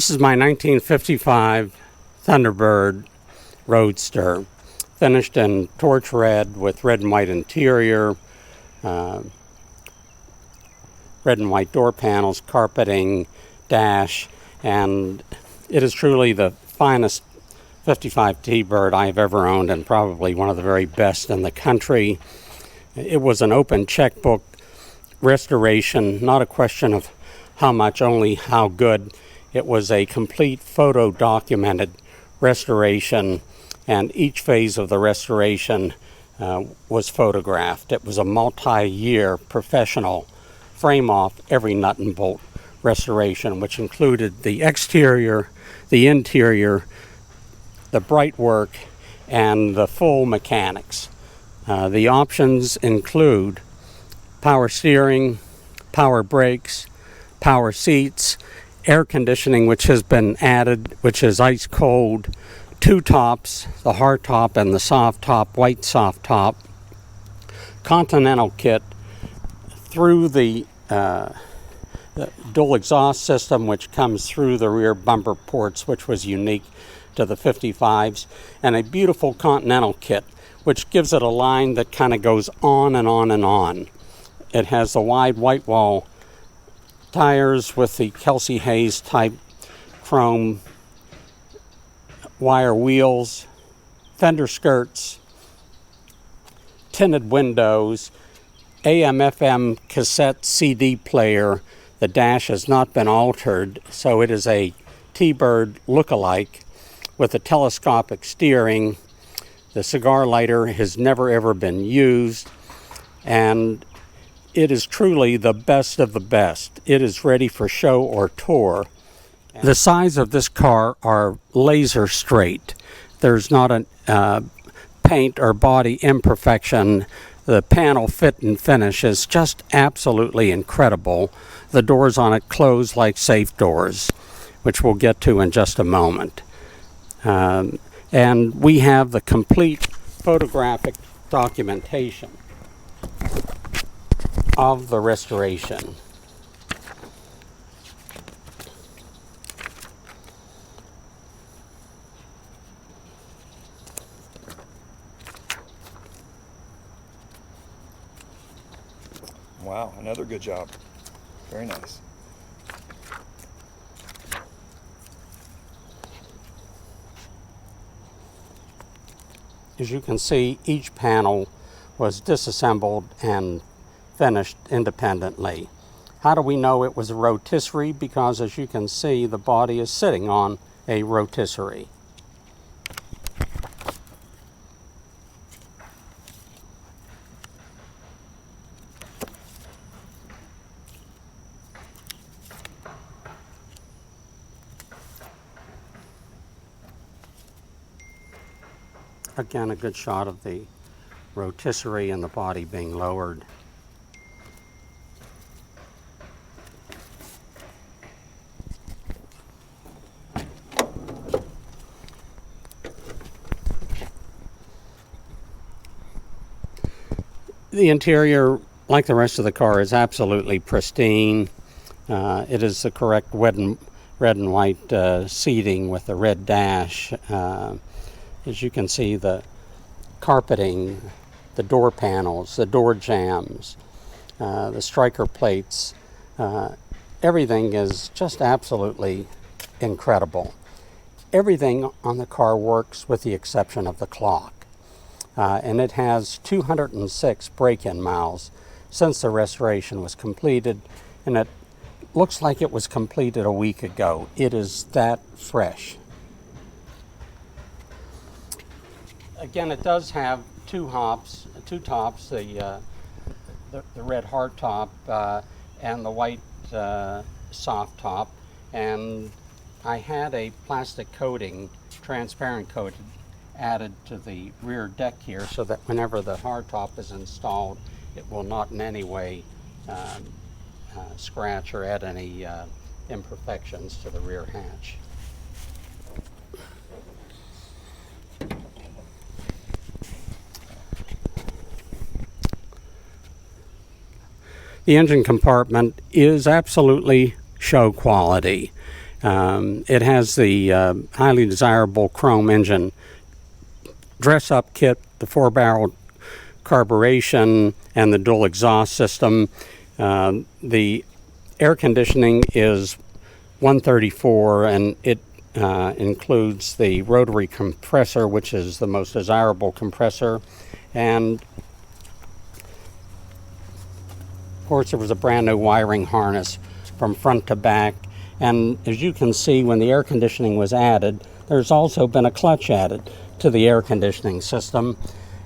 This is my 1955 Thunderbird Roadster, finished in torch red with red and white interior, red and white door panels, carpeting, dash, and it is truly the finest 55 T-Bird I have ever owned, and probably one of the very best in the country. It was an open checkbook restoration, not a question of how much, only how good. It was a complete photo documented restoration, and each phase of the restoration was photographed. It was a multi-year professional frame off every nut and bolt restoration, which included the exterior, the interior, the bright work, and the full mechanics. The options include power steering, power brakes, power seats, air conditioning, which has been added, which is ice cold, two tops, the hard top and the soft top, white soft top, Continental kit through the dual exhaust system, which comes through the rear bumper ports, which was unique to the 55s, and a beautiful Continental kit, which gives it a line that kind of goes on and on and on. It has the wide white wall tires with the Kelsey Hayes type chrome wire wheels, fender skirts, tinted windows, AM/FM cassette CD player. The dash has not been altered, so it is a T-Bird look-alike with a telescopic steering. The cigar lighter has never ever been used, and it is truly the best of the best. It is ready for show or tour. The sides of this car are laser straight. There's not a paint or body imperfection. The panel fit and finish is just absolutely incredible. The doors on it close like safe doors, which we'll get to in just a moment. And we have the complete photographic documentation of the restoration. Wow, another good job. Very nice. As you can see, each panel was disassembled and finished independently. How do we know it was a rotisserie? Because as you can see, the body is sitting on a rotisserie. Again, a good shot of the rotisserie and the body being lowered. The interior, like the rest of the car, is absolutely pristine. It is the correct red and white seating with the red dash. As you can see, the carpeting, the door panels, the door jambs, the striker plates, everything is just absolutely incredible. Everything on the car works with the exception of the clock. And it has 206 break-in miles since the restoration was completed, and it looks like it was completed a week ago. It is that fresh. Again, it does have two tops, the red hard top and the white soft top, and I had a plastic coating, transparent coating, added to the rear deck here so that whenever the hard top is installed, it will not in any way scratch or add any imperfections to the rear hatch. The engine compartment is absolutely show quality. It has the highly desirable chrome engine dress-up kit, the 4-barrel carburation, and the dual exhaust system. The air conditioning is 134, and it includes the rotary compressor, which is the most desirable compressor. And of course, there was a brand new wiring harness from front to back. And as you can see, when the air conditioning was added, there's also been a clutch added to the air conditioning system.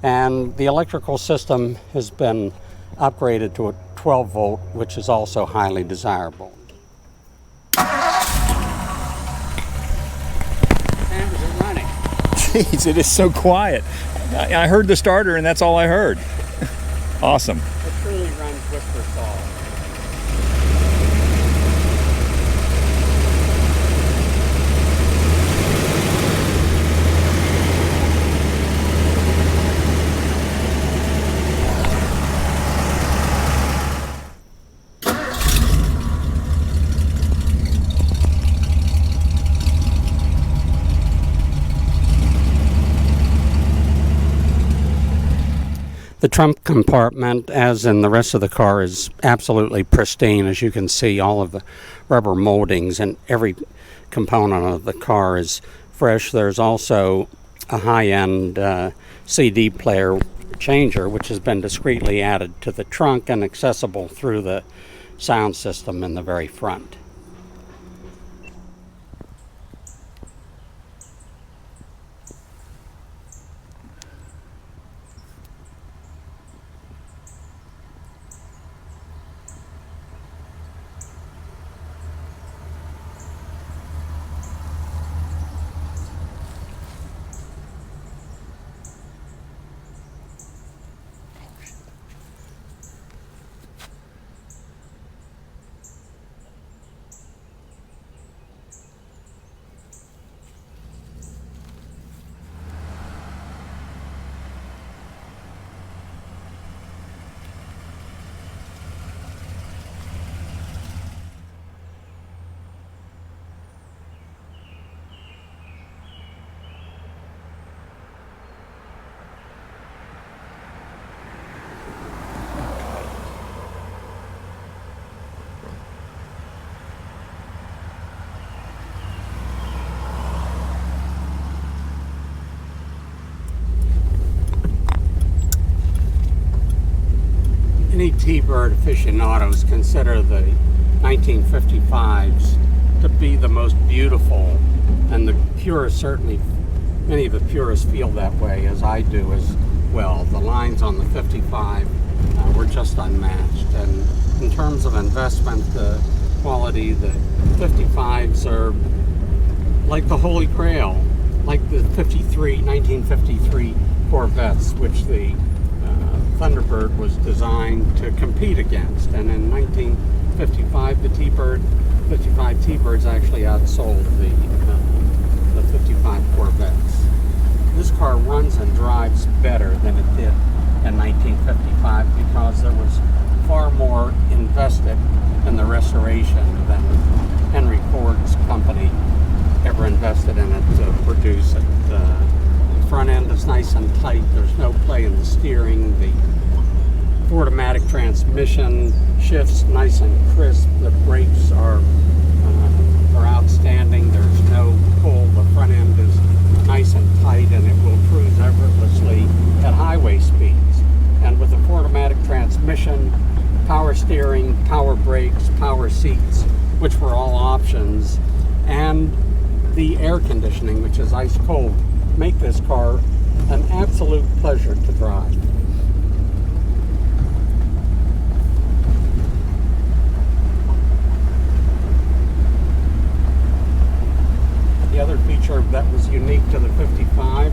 And the electrical system has been upgraded to a 12 volt, which is also highly desirable. And is it running? Jeez, it is so quiet. I heard the starter and that's all I heard. Awesome. It truly runs whisper soft. The trunk compartment, as in the rest of the car, is absolutely pristine. As you can see, all of the rubber moldings and every component of the car is fresh. There's also a high-end CD player changer, which has been discreetly added to the trunk and accessible through the sound system in the very front. Any T-Bird aficionados consider the 1955s to be the most beautiful, and the purists, certainly many of the purists feel that way, as I do as well. The lines on the 55 were just unmatched, and in terms of investment quality, the 55s are like the Holy Grail, like the 1953 Corvettes, which the Thunderbird was designed to compete against. And in 1955, the 55 T-Birds actually outsold the 55 Corvettes. This car runs and drives better than it did in 1955 because there was far more invested in the restoration than Henry Ford's company ever invested in it to produce it. The front end is nice and tight. There's no play in the steering. The Ford-O-Matic transmission shifts nice and crisp. The brakes are outstanding. There's no pull. The front end is nice and tight, and it will cruise effortlessly at highway speeds. And with the Ford-O-Matic transmission, power steering, power brakes, power seats, which were all options, and the air conditioning, which is ice cold, make this car an absolute pleasure to drive. The other feature that was unique to the 55